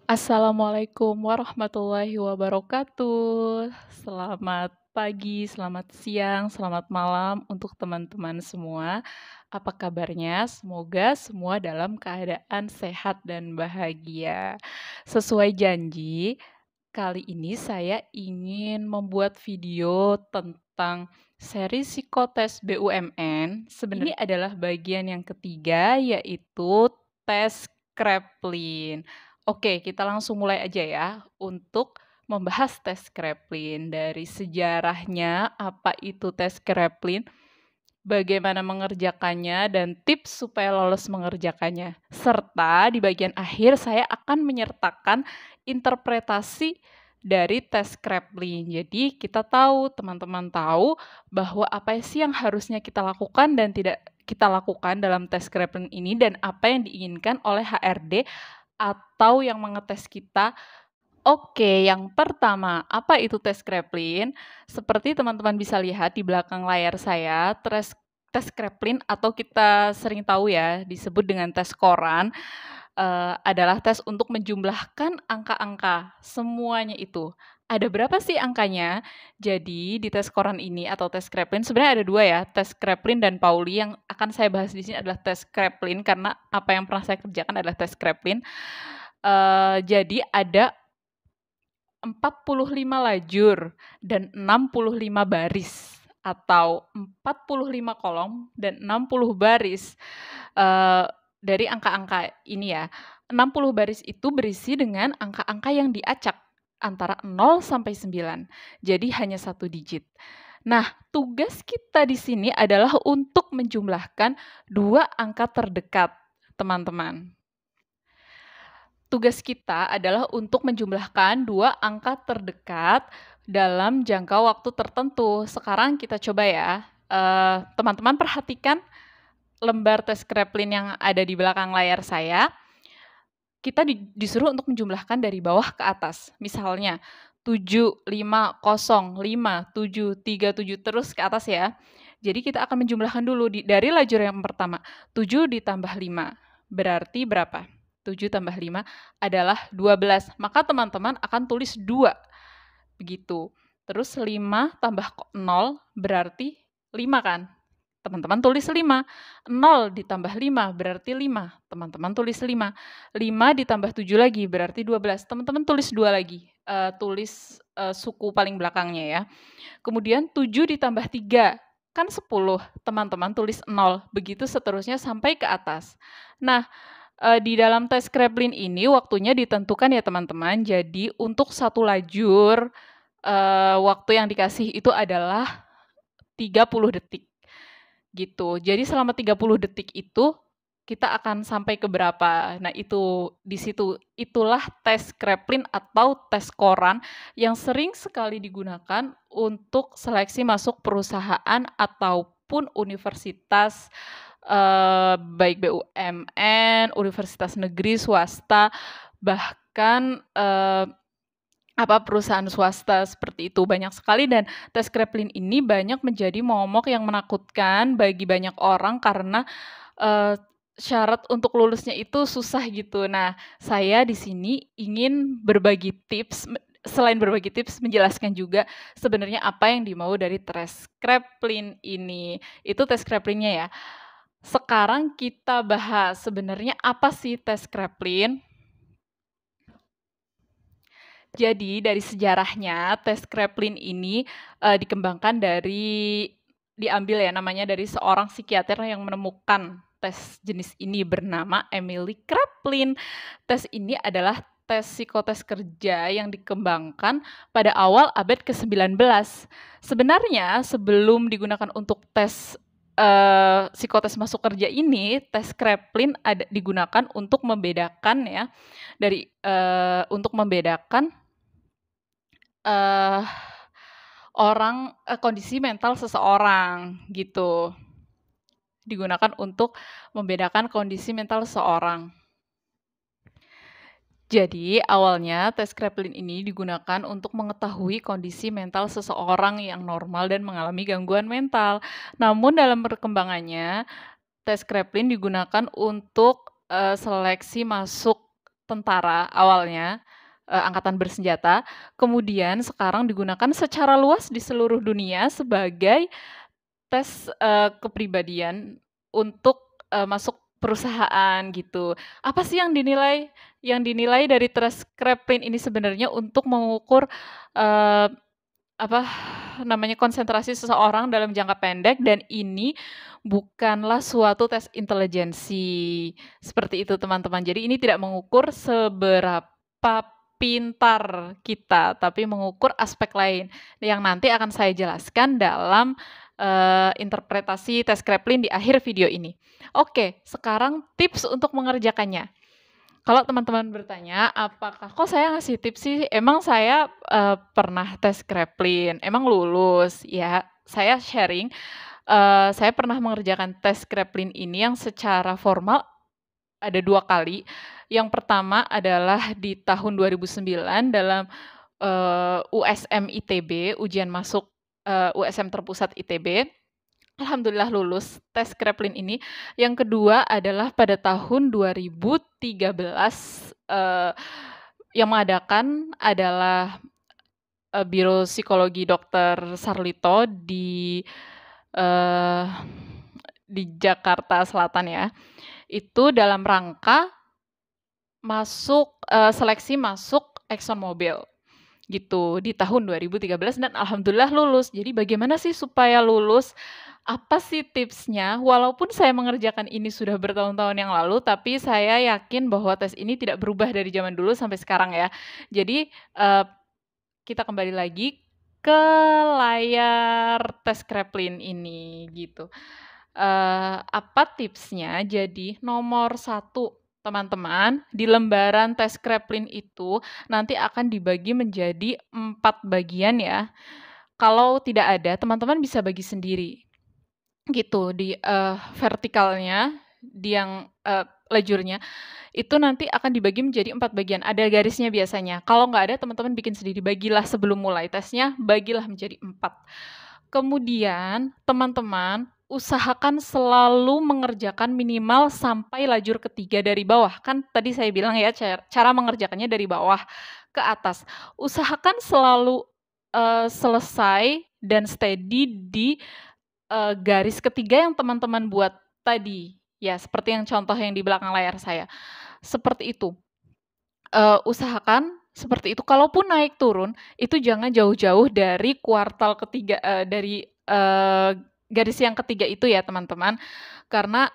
Assalamualaikum warahmatullahi wabarakatuh. Selamat pagi, selamat siang, selamat malam untuk teman-teman semua. Apa kabarnya? Semoga semua dalam keadaan sehat dan bahagia. Sesuai janji, kali ini saya ingin membuat video tentang seri psikotes BUMN. Sebenarnya ini adalah bagian yang ketiga, yaitu tes Kraepelin. Oke, kita langsung mulai aja ya untuk membahas tes Kraepelin dari sejarahnya, apa itu tes Kraepelin, bagaimana mengerjakannya, dan tips supaya lolos mengerjakannya. Serta di bagian akhir saya akan menyertakan interpretasi dari tes Kraepelin. Jadi kita tahu, teman-teman tahu bahwa apa sih yang harusnya kita lakukan dan tidak kita lakukan dalam tes Kraepelin ini dan apa yang diinginkan oleh HRD atau yang mengetes kita. Oke, yang pertama, apa itu tes Kraepelin? Seperti teman-teman bisa lihat di belakang layar saya, tes Kraepelin atau kita sering tahu ya, disebut dengan tes koran, adalah tes untuk menjumlahkan angka-angka, semuanya itu. Ada berapa sih angkanya? Jadi di tes koran ini atau tes Kraepelin sebenarnya ada 2 ya, tes Kraepelin dan Pauli. Yang akan saya bahas di sini adalah tes Kraepelin karena apa yang pernah saya kerjakan adalah tes Kraepelin. Jadi ada 45 lajur dan 65 baris atau 45 kolom dan 60 baris, dari angka-angka ini ya. 60 baris itu berisi dengan angka-angka yang diacak antara 0 sampai 9, jadi hanya 1 digit. Nah, tugas kita di sini adalah untuk menjumlahkan 2 angka terdekat, teman-teman. Tugas kita adalah untuk menjumlahkan 2 angka terdekat dalam jangka waktu tertentu. Sekarang kita coba ya, teman-teman perhatikan lembar tes Kraepelin yang ada di belakang layar saya. Kita disuruh untuk menjumlahkan dari bawah ke atas. Misalnya 7, 5, 0, 5, 7, 3, 7 terus ke atas ya. Jadi kita akan menjumlahkan dulu dari lajur yang pertama, 7 ditambah 5 berarti berapa? 7 tambah 5 adalah 12, maka teman-teman akan tulis 2, begitu. Terus 5 tambah 0 berarti 5 kan? Teman-teman tulis 5. 0 ditambah 5 berarti 5, teman-teman tulis 5. 5 ditambah 7 lagi berarti 12, teman-teman tulis 2 lagi, tulis, suku paling belakangnya ya. Kemudian 7 ditambah 3, kan 10, teman-teman tulis 0, begitu seterusnya sampai ke atas. Nah, di dalam tes Kraepelin ini waktunya ditentukan ya teman-teman, jadi untuk satu lajur, waktu yang dikasih itu adalah 30 detik, gitu. Jadi selama 30 detik itu, kita akan sampai ke berapa. Nah itulah tes Kraepelin atau tes koran yang sering sekali digunakan untuk seleksi masuk perusahaan ataupun universitas, baik BUMN, universitas negeri, swasta, bahkan, perusahaan swasta seperti itu, banyak sekali dan tes Kraepelin ini banyak menjadi momok yang menakutkan bagi banyak orang karena, syarat untuk lulusnya itu susah gitu. Nah, saya di sini ingin berbagi tips, selain berbagi tips, menjelaskan juga sebenarnya apa yang dimau dari tes Kraepelin ini. Itu tes Kraepelinnya ya. Sekarang kita bahas sebenarnya apa sih tes Kraepelin. Jadi dari sejarahnya tes Kraepelin ini, dikembangkan diambil ya namanya dari seorang psikiater yang menemukan tes jenis ini bernama Emily Kraepelin. Tes ini adalah tes psikotes kerja yang dikembangkan pada awal abad ke-19. Sebenarnya sebelum digunakan untuk tes, psikotes masuk kerja ini, tes Kraepelin digunakan untuk membedakan ya, untuk membedakan Eee, kondisi mental seseorang, gitu. Digunakan untuk membedakan kondisi mental seseorang. Jadi, awalnya tes Kraepelin ini digunakan untuk mengetahui kondisi mental seseorang yang normal dan mengalami gangguan mental. Namun dalam perkembangannya, tes Kraepelin digunakan untuk, seleksi masuk tentara awalnya, angkatan bersenjata, kemudian sekarang digunakan secara luas di seluruh dunia sebagai tes, kepribadian untuk, masuk perusahaan gitu. Apa sih yang dinilai dari tes Kraepelin ini sebenarnya untuk mengukur, eee, apa namanya, konsentrasi seseorang dalam jangka pendek dan ini bukanlah suatu tes intelijensi, seperti itu teman-teman. Jadi ini tidak mengukur seberapa pintar kita, tapi mengukur aspek lain yang nanti akan saya jelaskan dalam, interpretasi tes Kraepelin di akhir video ini. Oke, sekarang tips untuk mengerjakannya. Kalau teman-teman bertanya, "Apakah kok saya ngasih tips sih? Emang saya, pernah tes Kraepelin, emang lulus?" Ya, saya sharing, saya pernah mengerjakan tes Kraepelin ini yang secara formal ada 2 kali. Yang pertama adalah di tahun 2009 dalam, USM ITB, ujian masuk, USM terpusat ITB. Alhamdulillah lulus tes Kraepelin ini. Yang kedua adalah pada tahun 2013, yang mengadakan adalah, Biro Psikologi Dokter Sarlito eee, di Jakarta Selatan ya. Itu dalam rangka seleksi masuk ExxonMobil. Gitu, di tahun 2013 dan alhamdulillah lulus. Jadi bagaimana sih supaya lulus? Apa sih tipsnya? Walaupun saya mengerjakan ini sudah bertahun-tahun yang lalu, tapi saya yakin bahwa tes ini tidak berubah dari zaman dulu sampai sekarang ya. Jadi, kita kembali lagi ke layar tes Kraepelin ini, gitu. Apa tipsnya? Jadi nomor satu, teman-teman, di lembaran tes Kraepelin itu nanti akan dibagi menjadi 4 bagian ya. Kalau tidak ada, teman-teman bisa bagi sendiri, gitu. Di, vertikalnya, di yang, lajurnya, itu nanti akan dibagi menjadi 4 bagian, ada garisnya biasanya. Kalau nggak ada, teman-teman bikin sendiri, bagilah sebelum mulai tesnya, bagilah menjadi 4. Kemudian teman-teman usahakan selalu mengerjakan minimal sampai lajur ketiga dari bawah. Kan tadi saya bilang ya cara mengerjakannya dari bawah ke atas. Usahakan selalu, selesai dan steady di, garis ketiga yang teman-teman buat tadi. Ya seperti yang contoh yang di belakang layar saya. Seperti itu. Usahakan seperti itu, kalaupun naik turun, itu jangan jauh-jauh dari kuartal ketiga, dari, garis yang ketiga itu ya teman-teman. Karena,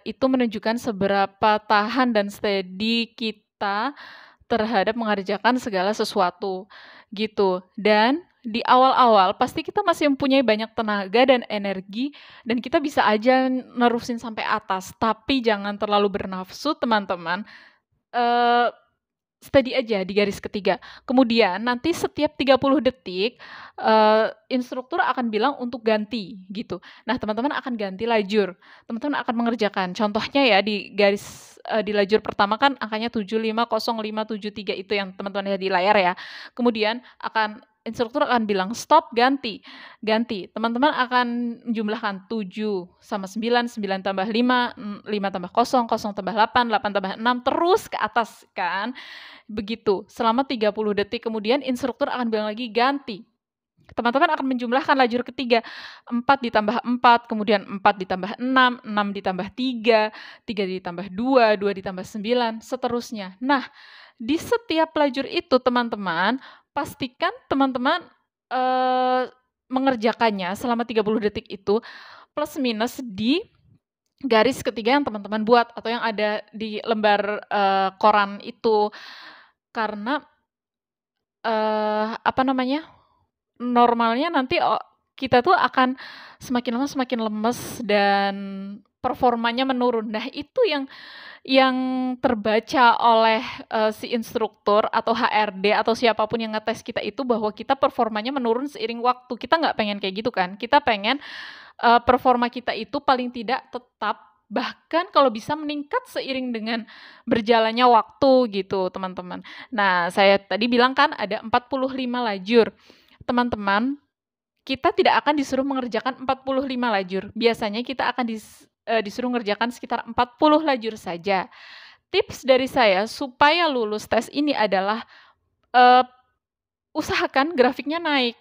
itu menunjukkan seberapa tahan dan steady kita terhadap mengerjakan segala sesuatu, gitu. Dan di awal-awal pasti kita masih mempunyai banyak tenaga dan energi dan kita bisa aja nerusin sampai atas, tapi jangan terlalu bernafsu teman-teman. Eee, Steady aja di garis ketiga. Kemudian nanti setiap 30 detik, instruktur akan bilang untuk ganti, gitu. Nah, teman-teman akan ganti lajur, teman-teman akan mengerjakan. Contohnya ya di lajur pertama kan angkanya 750573 itu yang teman-teman lihat di layar ya. Kemudian instruktur akan bilang, "Stop, ganti." Ganti. Teman-teman akan menjumlahkan 7 sama 9, 9 tambah 5, 5 tambah 0, 0 tambah 8, 8 tambah 6, terus ke atas kan. Begitu, selama 30 detik kemudian instruktur akan bilang lagi, "Ganti." Teman-teman akan menjumlahkan lajur ketiga, 4 ditambah 4, kemudian 4 ditambah 6 ditambah 3, 3 ditambah 2, 2 ditambah 9, seterusnya. Nah, di setiap lajur itu teman-teman, pastikan teman-teman, mengerjakannya selama 30 detik itu, plus minus di garis ketiga yang teman-teman buat atau yang ada di lembar, koran itu. Karena, apa namanya, normalnya nanti kita tuh akan semakin lama semakin lemes dan performanya menurun. Nah, itu yang terbaca oleh, si instruktur atau HRD atau siapa pun yang ngetes kita itu bahwa kita performanya menurun seiring waktu. Kita nggak pengen kayak gitu kan, kita pengen, performa kita itu paling tidak tetap, bahkan kalau bisa meningkat seiring dengan berjalannya waktu gitu, teman-teman. Nah, saya tadi bilang kan ada 45 lajur. Teman-teman, kita tidak akan disuruh mengerjakan 45 lajur. Biasanya kita akan disuruh mengerjakan sekitar 40 lajur saja. tips dari saya supaya lulus tes ini adalah, eee, usahakan grafiknya naik,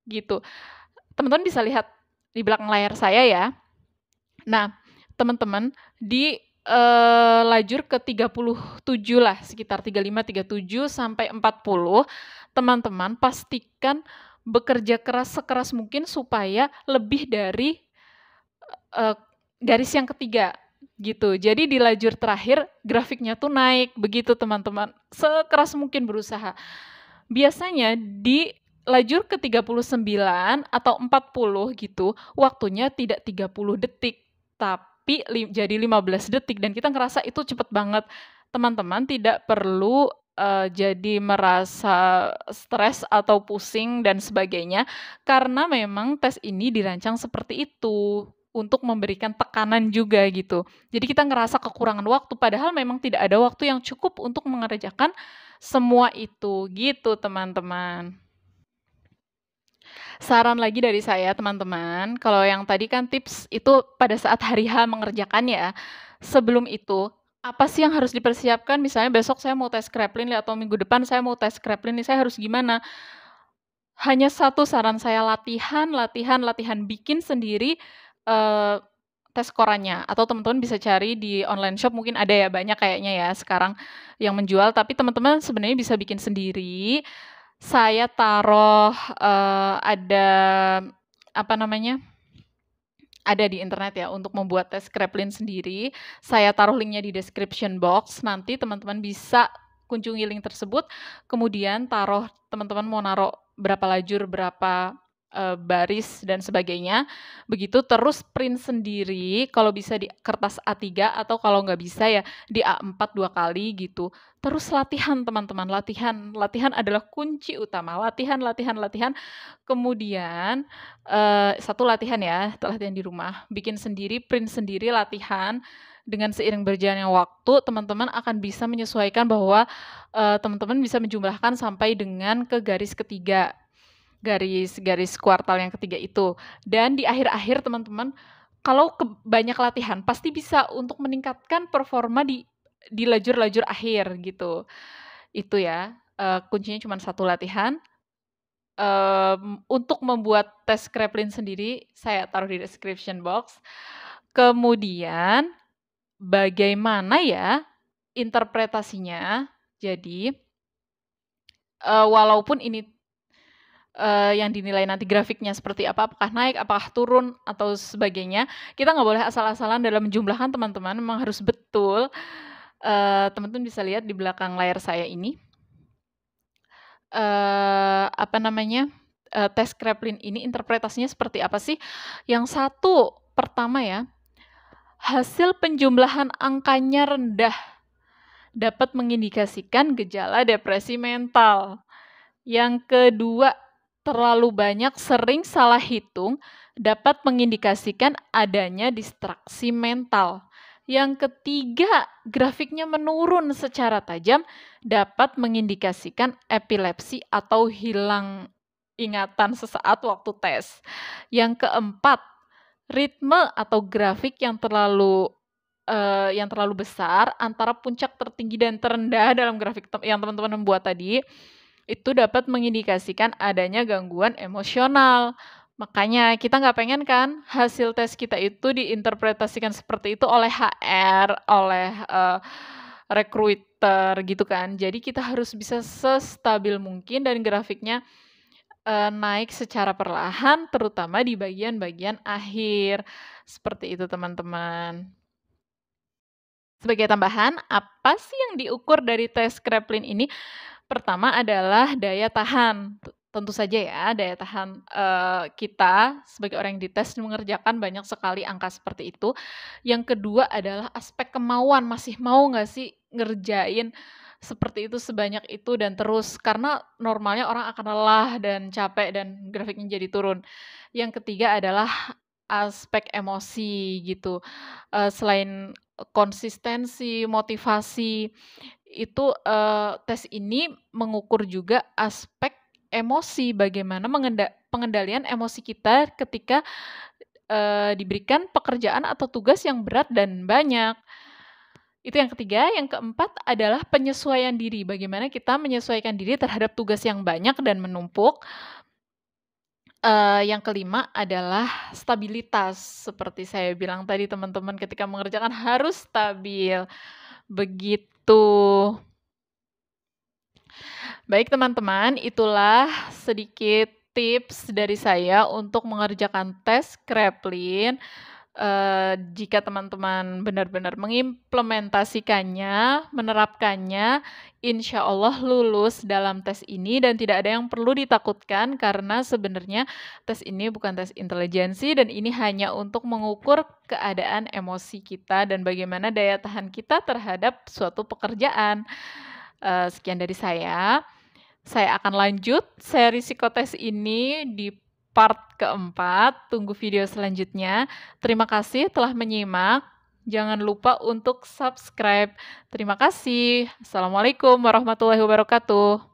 gitu. Teman-teman bisa lihat di belakang layar saya ya. Nah, teman-teman di, lajur ke-37 lah, sekitar 35, 37, sampai 40, teman-teman pastikan bekerja keras sekeras mungkin supaya lebih dari, eee, garis yang ketiga, gitu. Jadi di lajur terakhir grafiknya tuh naik, begitu teman-teman, sekeras mungkin berusaha. Biasanya di lajur ke-39 atau 40 gitu, waktunya tidak 30 detik, tapi jadi 15 detik dan kita ngerasa itu cepet banget. Teman-teman tidak perlu, jadi merasa stres atau pusing dan sebagainya, karena memang tes ini dirancang seperti itu, untuk memberikan tekanan juga gitu. Jadi kita ngerasa kekurangan waktu, padahal memang tidak ada waktu yang cukup untuk mengerjakan semua itu, gitu teman-teman. Saran lagi dari saya teman-teman, kalau yang tadi kan tips itu pada saat hari H mengerjakan ya. Sebelum itu, apa sih yang harus dipersiapkan? Misalnya besok saya mau tes Kraepelin nih atau minggu depan saya mau tes Kraepelin nih, saya harus gimana? Hanya satu saran saya, latihan latihan latihan, bikin sendiri, eee, tes korannya atau teman-teman bisa cari di online shop mungkin ada ya, banyak kayaknya ya sekarang yang menjual, tapi teman-teman sebenarnya bisa bikin sendiri. Saya taruh, ada, apa namanya, ada di internet ya untuk membuat tes Kraepelin sendiri. Saya taruh linknya di description box, nanti teman-teman bisa kunjungi link tersebut, kemudian teman-teman mau naruh berapa lajur, berapa, baris dan sebagainya. Begitu terus print sendiri, kalau bisa di kertas A3 atau kalau nggak bisa ya di A4 2 kali gitu. Terus latihan teman-teman, latihan. Latihan adalah kunci utama, latihan latihan latihan, kemudian, satu latihan ya, latihan di rumah, bikin sendiri, print sendiri, latihan. Dengan seiring berjalannya waktu, teman-teman akan bisa menyesuaikan bahwa, teman-teman bisa menjumlahkan sampai dengan ke garis ketiga, garis kuartal yang ketiga itu. Dan di akhir-akhir teman-teman, kalau banyak latihan, pasti bisa untuk meningkatkan performa di lajur-lajur akhir gitu. Itu ya, kuncinya cuma satu latihan. Untuk membuat tes Kraepelin sendiri, saya taruh di description box. Kemudian, bagaimana ya interpretasinya? Jadi, walaupun ini, yang dinilai nanti grafiknya seperti apa, apakah naik, apakah turun, atau sebagainya, kita nggak boleh asal-asalan dalam menjumlahkan teman-teman, memang harus betul. Teman-teman bisa lihat di belakang layar saya ini. Apa namanya, tes Kraepelin ini interpretasinya seperti apa sih? Yang satu, pertama ya, hasil penjumlahan angkanya rendah dapat mengindikasikan gejala depresi mental. Yang kedua, terlalu banyak sering salah hitung dapat mengindikasikan adanya distraksi mental. Yang ketiga, grafiknya menurun secara tajam dapat mengindikasikan epilepsi atau hilang ingatan sesaat waktu tes. Yang keempat, ritme atau grafik yang terlalu besar antara puncak tertinggi dan terendah dalam grafik yang teman-teman membuat tadi, itu dapat mengindikasikan adanya gangguan emosional. Makanya kita nggak pengen kan hasil tes kita itu diinterpretasikan seperti itu oleh HR, oleh, recruiter gitu kan. Jadi kita harus bisa sestabil mungkin dan grafiknya, naik secara perlahan terutama di bagian-bagian akhir. Seperti itu teman-teman. Sebagai tambahan, apa sih yang diukur dari tes Kraepelin ini? Pertama adalah daya tahan. Tentu saja ya, daya tahan, kita sebagai orang yang dites mengerjakan banyak sekali angka seperti itu. Yang kedua adalah aspek kemauan, masih mau nggak sih ngerjain seperti itu, sebanyak itu, dan terus. Karena normalnya orang akan lelah dan capek dan grafiknya jadi turun. Yang ketiga adalah aspek emosi gitu, selain konsistensi, motivasi, itu, tes ini mengukur juga aspek emosi, bagaimana pengendalian emosi kita ketika, diberikan pekerjaan atau tugas yang berat dan banyak. Itu yang ketiga, yang keempat adalah penyesuaian diri. Bagaimana kita menyesuaikan diri terhadap tugas yang banyak dan menumpuk. Yang kelima adalah stabilitas. Seperti saya bilang tadi teman-teman, ketika mengerjakan harus stabil. Begitu. Baik teman-teman, itulah sedikit tips dari saya untuk mengerjakan tes Kraepelin. Jika teman-teman benar-benar mengimplementasikannya, menerapkannya, insya Allah lulus dalam tes ini dan tidak ada yang perlu ditakutkan karena sebenarnya tes ini bukan tes intelijensi dan ini hanya untuk mengukur keadaan emosi kita dan bagaimana daya tahan kita terhadap suatu pekerjaan. Sekian dari saya. Saya akan lanjut seri psikotes ini di part keempat. Tunggu video selanjutnya. Terima kasih telah menyimak. Jangan lupa untuk subscribe. Terima kasih. Assalamualaikum warahmatullahi wabarakatuh.